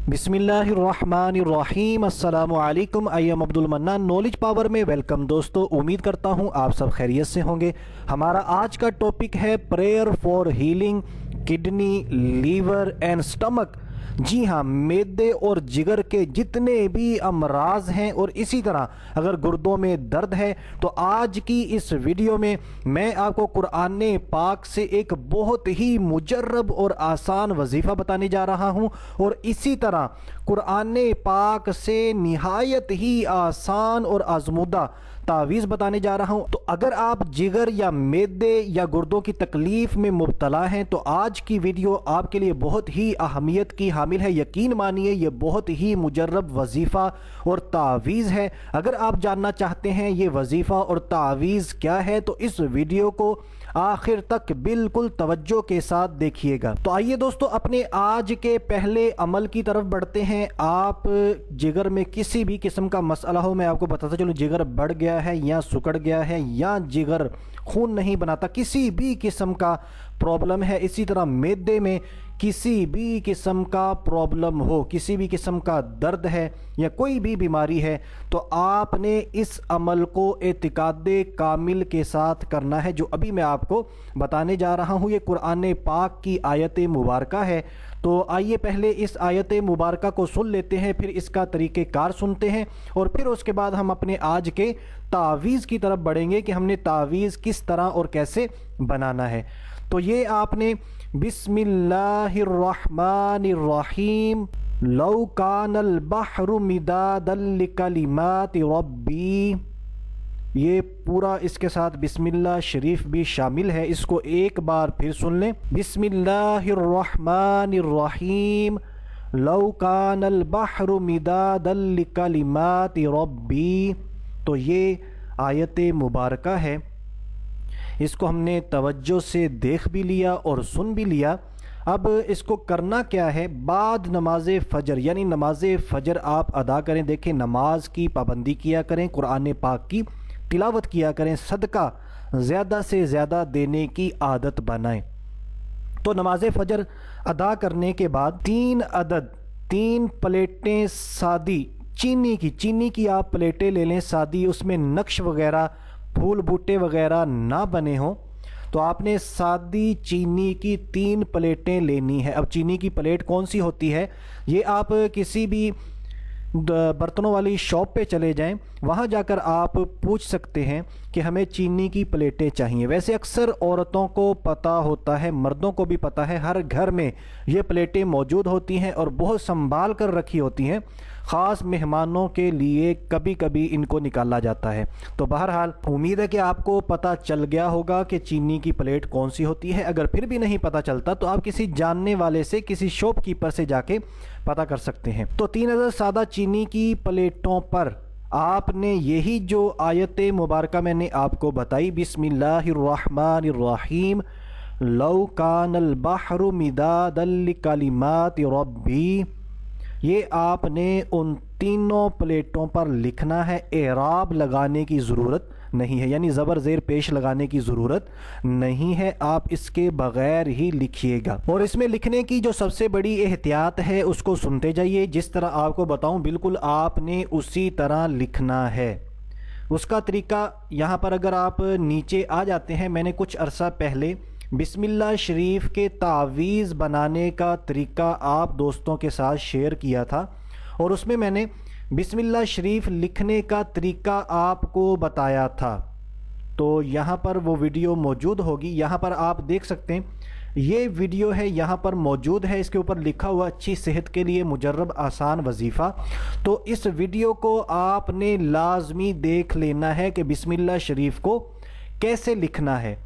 बिस्मिल्लाहिर्रहमानिर्रहीम। अस्सलामु अलैकुम। I am Abdul mannan, knowledge power में वेलकम। दोस्तों, उम्मीद करता हूँ आप सब खैरियत से होंगे। हमारा आज का टॉपिक है prayer for healing kidney, liver and stomach. जी हाँ, मैदे और जिगर के जितने भी अमराज हैं और इसी तरह अगर गुर्दों में दर्द है तो आज की इस वीडियो में मैं आपको कुरान पाक से एक बहुत ही मुजर्रब और आसान वजीफ़ा बताने जा रहा हूँ और इसी तरह कुरान पाक से निहायत ही आसान और आजमुदा तावीज़ बताने जा रहा हूँ। तो अगर आप जिगर या मैदे या गुर्दों की तकलीफ़ में मुब्तला हैं तो आज की वीडियो आपके लिए बहुत ही अहमियत की हामिल है। यकीन मानिए ये बहुत ही मुजर्रब वजीफ़ा और तावीज़ है। अगर आप जानना चाहते हैं ये वजीफ़ा और तावीज़ क्या है तो इस वीडियो को आखिर तक बिल्कुल तवज्जो के साथ देखिएगा। तो आइए दोस्तों, अपने आज के पहले अमल की तरफ बढ़ते हैं। आप जिगर में किसी भी किस्म का मसला हो, मैं आपको बताता चलूँ, जिगर बढ़ गया है या सुकड़ गया है या जिगर खून नहीं बनाता, किसी भी किस्म का प्रॉब्लम है, इसी तरह मैदे में किसी भी किस्म का प्रॉब्लम हो, किसी भी किस्म का दर्द है या कोई भी बीमारी है तो आपने इस अमल को एतिकादे कामिल के साथ करना है जो अभी मैं आपको बताने जा रहा हूँ। ये कुरान पाक की आयत मुबारका है। तो आइए पहले इस आयत मुबारका को सुन लेते हैं, फिर इसका तरीक़ेकार सुनते हैं और फिर उसके बाद हम अपने आज के तावीज़ की तरफ बढ़ेंगे कि हमने तावीज़ किस तरह और कैसे बनाना है। तो ये आपने बिस्मिल्लाहिर्रहमानिर्रहीम लौ कानल बहरु मिदादल लिकलिमाति रब्बी, ये पूरा इसके साथ बिस्मिल्लाह शरीफ भी शामिल है। इसको एक बार फिर सुन लें। बिस्मिल्लाहिर्रहमानिर्रहीम लौ कानल बहरु मिदादल लिकलिमाति रब्बी। तो ये आयत मुबारका है, इसको हमने तवज्जो से देख भी लिया और सुन भी लिया। अब इसको करना क्या है, बाद नमाज फ़जर यानी नमाज फ़जर आप अदा करें। देखें, नमाज की पाबंदी किया करें, कुरान पाक की तिलावत किया करें, सदका ज़्यादा से ज़्यादा देने की आदत बनाएं। तो नमाज फ़जर अदा करने के बाद 3 प्लेटें सादी चीनी की आप प्लेटें ले लें सादी, उसमें नक्श वगैरह फूल बूटे वगैरह ना बने हों। तो आपने सादी चीनी की 3 प्लेटें लेनी है। अब चीनी की प्लेट कौन सी होती है, ये आप किसी भी बर्तनों वाली शॉप पे चले जाएं, वहाँ जाकर आप पूछ सकते हैं कि हमें चीनी की प्लेटें चाहिए। वैसे अक्सर औरतों को पता होता है, मर्दों को भी पता है, हर घर में ये प्लेटें मौजूद होती हैं और बहुत संभाल कर रखी होती हैं। ख़ास मेहमानों के लिए कभी कभी इनको निकाला जाता है। तो बहरहाल उम्मीद है कि आपको पता चल गया होगा कि चीनी की प्लेट कौन सी होती है। अगर फिर भी नहीं पता चलता तो आप किसी जानने वाले से, किसी शॉपकीपर से जाके पता कर सकते हैं। तो 3000 सादा चीनी की प्लेटों पर आपने यही जो आयत मुबारका मैंने आपको बताई, बिस्मिल्लाहिर्रहमानिर्रहीम लौ कानल बहरु मिदादल लिकलिमाति रब्बी, ये आपने उन 3 प्लेटों पर लिखना है। एराब लगाने की ज़रूरत नहीं है, यानी ज़बर ज़ेर पेश लगाने की ज़रूरत नहीं है, आप इसके बग़ैर ही लिखिएगा। और इसमें लिखने की जो सबसे बड़ी एहतियात है उसको सुनते जाइए। जिस तरह आपको बताऊं बिल्कुल आपने उसी तरह लिखना है। उसका तरीका यहाँ पर अगर आप नीचे आ जाते हैं, मैंने कुछ अरसा पहले बिस्मिल्लाह शरीफ के तावीज़ बनाने का तरीका आप दोस्तों के साथ शेयर किया था और उसमें मैंने बिस्मिल्लाह शरीफ लिखने का तरीका आपको बताया था। तो यहाँ पर वो वीडियो मौजूद होगी, यहाँ पर आप देख सकते हैं, ये वीडियो है यहाँ पर मौजूद है। इसके ऊपर लिखा हुआ अच्छी सेहत के लिए मुजर्रब आसान वजीफ़ा। तो इस वीडियो को आपने लाजमी देख लेना है कि बिस्मिल्लाह शरीफ को कैसे लिखना है।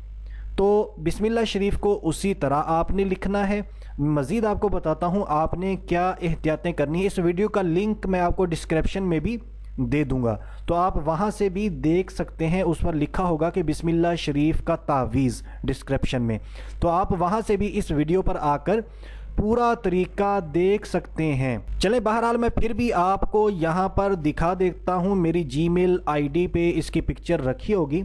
तो बिस्मिल्लाह शरीफ को उसी तरह आपने लिखना है। मज़ीद आपको बताता हूँ आपने क्या एहतियातें करनी है। इस वीडियो का लिंक मैं आपको डिस्क्रिप्शन में भी दे दूँगा, तो आप वहाँ से भी देख सकते हैं। उस पर लिखा होगा कि बिस्मिल्लाह शरीफ का तावीज़ डिस्क्रिप्शन में, तो आप वहाँ से भी इस वीडियो पर आकर पूरा तरीका देख सकते हैं। चलें, बहरहाल मैं फिर भी आपको यहाँ पर दिखा देता हूँ। मेरी जीमेल आईडी पे इसकी पिक्चर रखी होगी,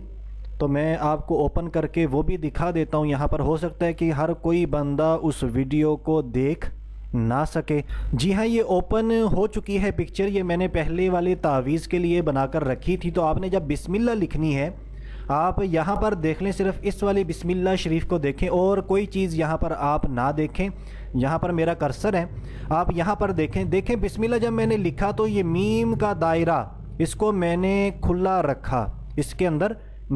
तो मैं आपको ओपन करके वो भी दिखा देता हूँ। यहाँ पर हो सकता है कि हर कोई बंदा उस वीडियो को देख نہ سکے۔ جی ہاں، یہ اوپن ہو چکی ہے پکچر، یہ میں نے پہلے والے تعویذ کے لیے بنا کر رکھی تھی۔ تو آپ نے جب بسم اللہ لکھنی ہے، آپ یہاں پر دیکھ لیں، صرف اس والی بسم اللہ شریف کو دیکھیں اور کوئی چیز یہاں پر آپ نہ دیکھیں۔ یہاں پر میرا کرسر ہے، آپ یہاں پر دیکھیں بسم اللہ جب میں نے لکھا تو یہ میم کا دائرہ اس کو میں نے کھلا رکھا، اس کے اندر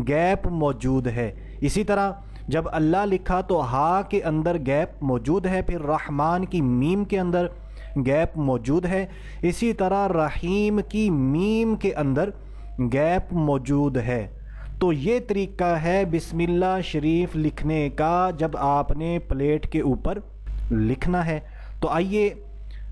گیپ موجود ہے۔ اسی طرح جب اللہ لکھا تو ہا کے اندر گیپ موجود ہے، پھر رحمان کی میم کے اندر گیپ موجود ہے، اسی طرح رحیم کی میم کے اندر گیپ موجود ہے۔ تو یہ طریقہ ہے بسم اللہ شریف لکھنے کا جب آپ نے پلیٹ کے اوپر لکھنا ہے۔ تو آئیے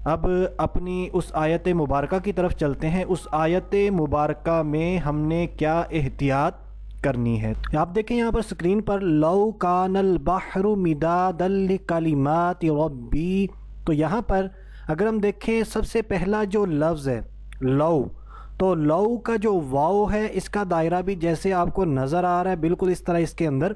اب اپنی اس آیت مبارکہ کی طرف چلتے ہیں۔ اس آیت مبارکہ میں ہم نے کیا احتیاط کرنی ہے؟ آپ دیکھیں یہاں پر سکرین پر لو کان البحر مدادا لکلمات ربی، تو یہاں پر اگر ہم دیکھیں سب سے پہلا جو لفظ ہے لو، تو لو کا جو واو ہے اس کا دائرہ بھی جیسے آپ کو نظر آ رہا ہے بالکل اس طرح اس کے اندر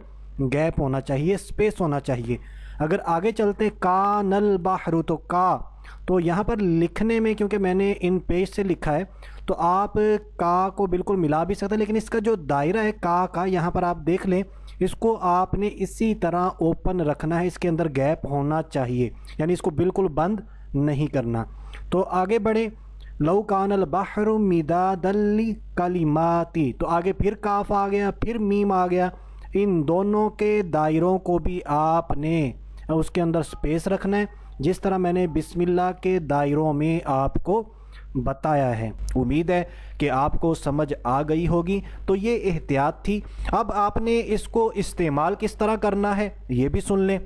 گیپ ہونا چاہیے، سپیس ہونا چاہیے۔ اگر آگے چلتے کان البحر تو کا، تو یہاں پر لکھنے میں کیونکہ میں نے ان پیج سے لکھا ہے تو آپ کا کو بالکل ملا بھی سکتے ہیں، لیکن اس کا جو دائرہ ہے کا یہاں پر آپ دیکھ لیں، اس کو آپ نے اسی طرح اوپن رکھنا ہے، اس کے اندر گیپ ہونا چاہیے، یعنی اس کو بالکل بند نہیں کرنا۔ تو آگے بڑھیں، لو کان البحر مدادا لکلمات، تو آگے پھر کاف آ گیا، پھر میم آ گیا، ان دونوں کے دائروں کو بھی آپ نے اس کے اندر سپیس رکھنا ہے، جس طرح میں نے بسم اللہ کے دائروں میں آپ کو بتایا ہے۔ امید ہے کہ آپ کو سمجھ آ گئی ہوگی۔ تو یہ احتیاط تھی۔ اب آپ نے اس کو استعمال کس طرح کرنا ہے یہ بھی سن لیں۔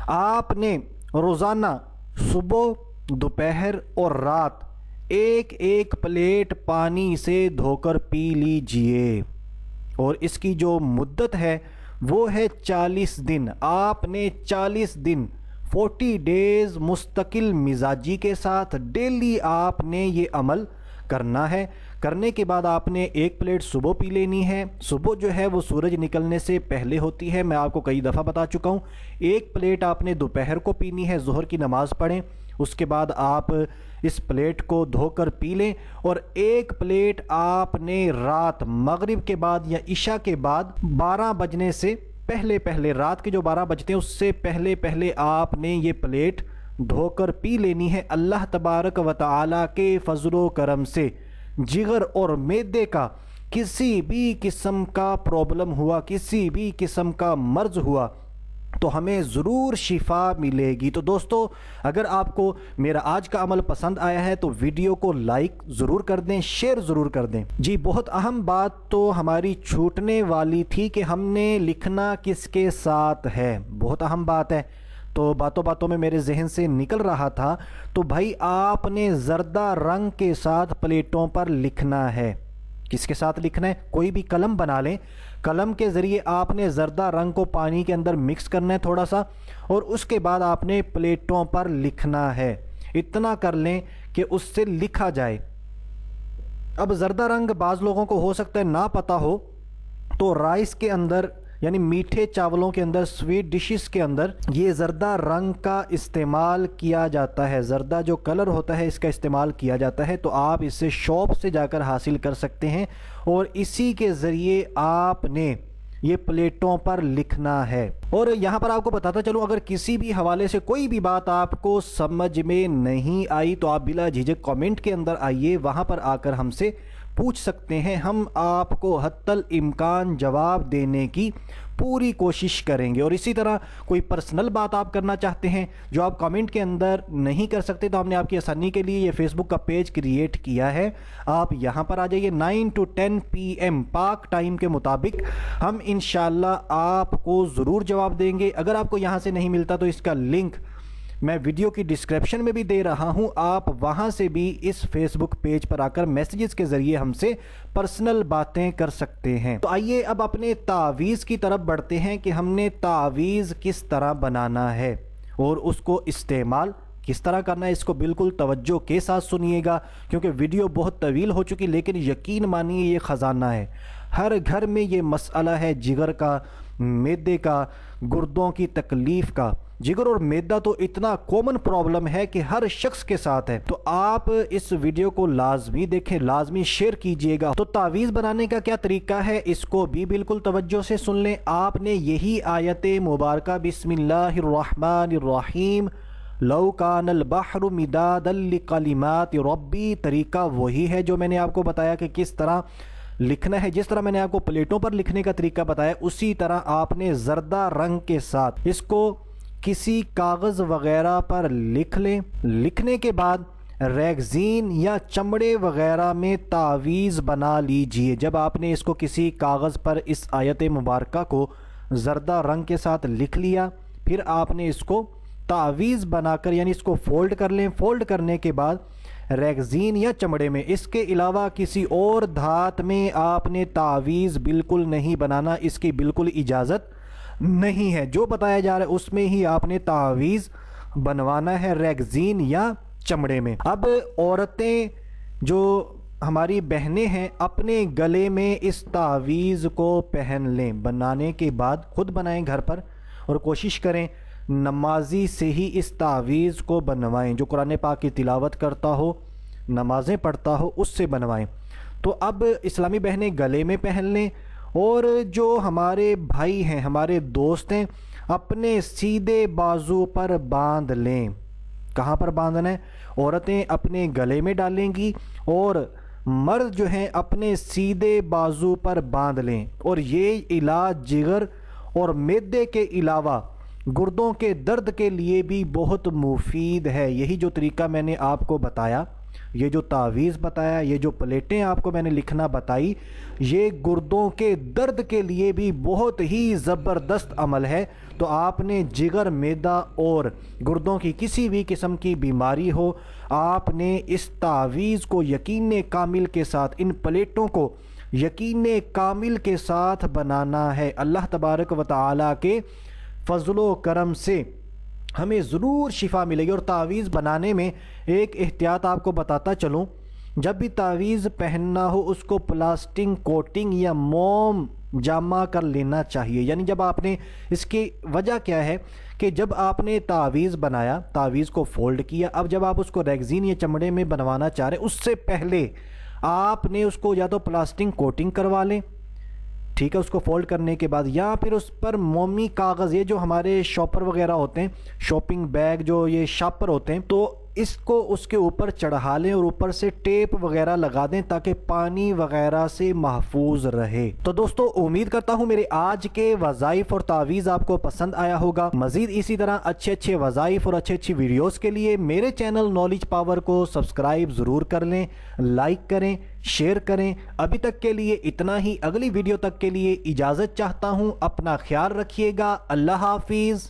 آپ نے روزانہ صبح، دوپہر اور رات ایک ایک پلیٹ پانی سے دھو کر پی لیجئے، اور اس کی جو مدت ہے وہ ہے 40 دن۔ آپ نے 40 دن 40 ڈیز مستقل مزاجی کے ساتھ ڈیلی آپ نے یہ عمل کرنا ہے۔ کرنے کے بعد آپ نے ایک پلیٹ صبح پی لینی ہے۔ صبح جو ہے وہ سورج نکلنے سے پہلے ہوتی ہے، میں آپ کو کئی دفعہ بتا چکا ہوں۔ ایک پلیٹ آپ نے دوپہر کو پینی ہے، ظہر کی نماز پڑھیں، اس کے بعد آپ اس پلیٹ کو دھو کر پی لیں، اور ایک پلیٹ آپ نے رات مغرب کے بعد یا عشاء کے بعد 12 بجنے سے پہلے رات کے جو 12 بجتے ہیں اس سے پہلے آپ نے یہ پلیٹ دھو کر پی لینی ہے۔ اللہ تبارک و تعالی کے فضل و کرم سے جگر اور معدے کا کسی بھی قسم کا پرابلم ہوا، کسی بھی قسم کا مرض ہوا تو ہمیں ضرور شفا ملے گی۔ تو دوستو، اگر آپ کو میرا آج کا عمل پسند آیا ہے تو ویڈیو کو لائک ضرور کر دیں، شیئر ضرور کر دیں۔ جی، بہت اہم بات تو ہماری چھوٹنے والی تھی کہ ہم نے لکھنا کس کے ساتھ ہے، بہت اہم بات ہے، تو باتوں میں میرے ذہن سے نکل رہا تھا۔ تو بھائی آپ نے زردہ رنگ کے ساتھ پلیٹوں پر لکھنا ہے۔ کس کے ساتھ لکھنا ہے؟ کوئی بھی قلم بنا لیں، قلم کے ذریعے آپ نے زردہ رنگ کو پانی کے اندر مکس کرنا ہے تھوڑا سا، اور اس کے بعد آپ نے پلیٹوں پر لکھنا ہے۔ اتنا کر لیں کہ اس سے لکھا جائے۔ اب زردہ رنگ بعض لوگوں کو ہو سکتا ہے نہ پتہ ہو، تو رائس کے اندر یعنی میٹھے چاولوں کے اندر، سویٹ ڈشز کے اندر یہ زردہ رنگ کا استعمال کیا جاتا ہے، زردہ جو کلر ہوتا ہے اس کا استعمال کیا جاتا ہے، تو آپ اسے شاپ سے جا کر حاصل کر سکتے ہیں، اور اسی کے ذریعے آپ نے یہ پلیٹوں پر لکھنا ہے۔ اور یہاں پر آپ کو بتاتا چلوں، اگر کسی بھی حوالے سے کوئی بھی بات آپ کو سمجھ میں نہیں آئی تو آپ بلا جھجک کامنٹ کے اندر آئیے، وہاں پر آ کر ہم سے پوچھ سکتے ہیں، ہم آپ کو حتی الامکان جواب دینے کی پوری کوشش کریں گے۔ اور اسی طرح کوئی پرسنل بات آپ کرنا چاہتے ہیں جو آپ کامنٹ کے اندر نہیں کر سکتے، تو ہم نے آپ کی آسانی کے لیے یہ فیس بک کا پیج کریٹ کیا ہے، آپ یہاں پر آ جائیے 9 to 10 PM پاک ٹائم کے مطابق، ہم انشاءاللہ آپ کو ضرور جواب دیں گے۔ اگر آپ کو یہاں سے نہیں ملتا تو اس کا لنک میں ویڈیو کی ڈسکرپشن میں بھی دے رہا ہوں، آپ وہاں سے بھی اس فیس بک پیج پر آ کر میسیجز کے ذریعے ہم سے پرسنل باتیں کر سکتے ہیں۔ تو آئیے اب اپنے تعویذ کی طرف بڑھتے ہیں کہ ہم نے تعویذ کس طرح بنانا ہے اور اس کو استعمال کس طرح کرنا ہے۔ اس کو بالکل توجہ کے ساتھ سنیے گا کیونکہ ویڈیو بہت طویل ہو چکی، لیکن یقین مانیے یہ خزانہ ہے۔ ہر گھر میں یہ مسئلہ ہے، جگر کا، معدے کا، گردوں کی تکلیف کا، जिगर और मैदा तो इतना कॉमन प्रॉब्लम है कि हर शख्स के साथ है। तो आप इस वीडियो को लाजमी देखें, लाजमी शेयर कीजिएगा। तो तावीज़ बनाने का क्या तरीका है, इसको भी बिल्कुल तवज्जो से सुन लें। आपने यही आयत मुबारक बिस्मिल्लाहिर्रहमानिर्रहीम लौ कानल बहरु मिदादल लिकलिमाति रब्बी, तरीका वही है जो मैंने आपको बताया कि किस तरह लिखना है। जिस तरह मैंने आपको प्लेटों पर लिखने का तरीका बताया, उसी तरह आपने जर्दा रंग के साथ इसको किसी कागज़ वगैरह पर लिख लें। लिखने के बाद रैगज़ीन या चमड़े वगैरह में तावीज़ बना लीजिए। जब आपने इसको किसी कागज़ पर इस आयत मुबारका को जर्दा रंग के साथ लिख लिया, फिर आपने इसको तावीज़ बनाकर यानी इसको फ़ोल्ड कर लें। फ़ोल्ड करने के बाद रैगज़ीन या चमड़े में, इसके अलावा किसी और धात में आपने तावीज़ बिल्कुल नहीं बनाना, इसकी बिल्कुल इजाज़त नहीं है। जो बताया जा रहा है उसमें ही आपने तावीज़ बनवाना है, रैगज़ीन या चमड़े में। अब औरतें जो हमारी बहनें हैं अपने गले में इस तावीज़ को पहन लें। बनाने के बाद खुद बनाएं घर पर और कोशिश करें नमाजी से ही इस तावीज़ को बनवाएं। जो कुरान पाक की तिलावत करता हो, नमाज़ें पढ़ता हो, उससे बनवाएं। तो अब इस्लामी बहनें गले में पहन लें और जो हमारे भाई हैं, हमारे दोस्त हैं, अपने सीधे बाजू पर बांध लें। कहाँ पर बांधना है? औरतें अपने गले में डालेंगी और मर्द जो हैं अपने सीधे बाजू पर बांध लें। और ये इलाज जिगर और मैदे के अलावा गुर्दों के दर्द के लिए भी बहुत मुफीद है। यही जो तरीका मैंने आपको बताया, ये जो तावीज़ बताया, ये जो प्लेटें आपको मैंने लिखना बताई, ये गुर्दों के दर्द के लिए भी बहुत ही ज़बरदस्त अमल है। तो आपने जिगर, मैदा और गुर्दों की किसी भी किस्म की बीमारी हो, आपने इस तावीज़ को यकीन कामिल के साथ, इन प्लेटों को यकीन कामिल के साथ बनाना है। अल्लाह तबारक व तआला के फजलो करम से हमें ज़रूर शिफा मिलेगी। और तावीज़ बनाने में एक एहतियात आपको बताता चलूँ, जब भी तावीज़ पहनना हो उसको प्लास्टिक कोटिंग या मोम जामा कर लेना चाहिए। यानी जब आपने, इसकी वजह क्या है कि जब आपने तावीज़ बनाया, तावीज़ को फ़ोल्ड किया, अब जब आप उसको रैगज़ीन या चमड़े में बनवाना चाह रहे हैं, उससे पहले आपने उसको या तो प्लास्टिक कोटिंग करवा लें, ठीक है, उसको फोल्ड करने के बाद, या फिर उस पर मोमी कागज़, ये जो हमारे शॉपर वगैरह होते हैं, शॉपिंग बैग जो ये शापर होते हैं, तो इसको उसके ऊपर चढ़ा लें और ऊपर से टेप वगैरह लगा दें ताकि पानी वगैरह से महफूज रहे। तो दोस्तों, उम्मीद करता हूँ मेरे आज के वज़ाइफ और तावीज़ आपको पसंद आया होगा। मज़ीद इसी तरह अच्छे अच्छे वज़ाइफ और अच्छी वीडियोज़ के लिए मेरे चैनल नॉलेज पावर को सब्सक्राइब ज़रूर कर लें, लाइक करें, शेयर करें। अभी तक के लिए इतना ही। अगली वीडियो तक के लिए इजाज़त चाहता हूँ। अपना ख्याल रखिएगा। अल्लाह हाफिज़।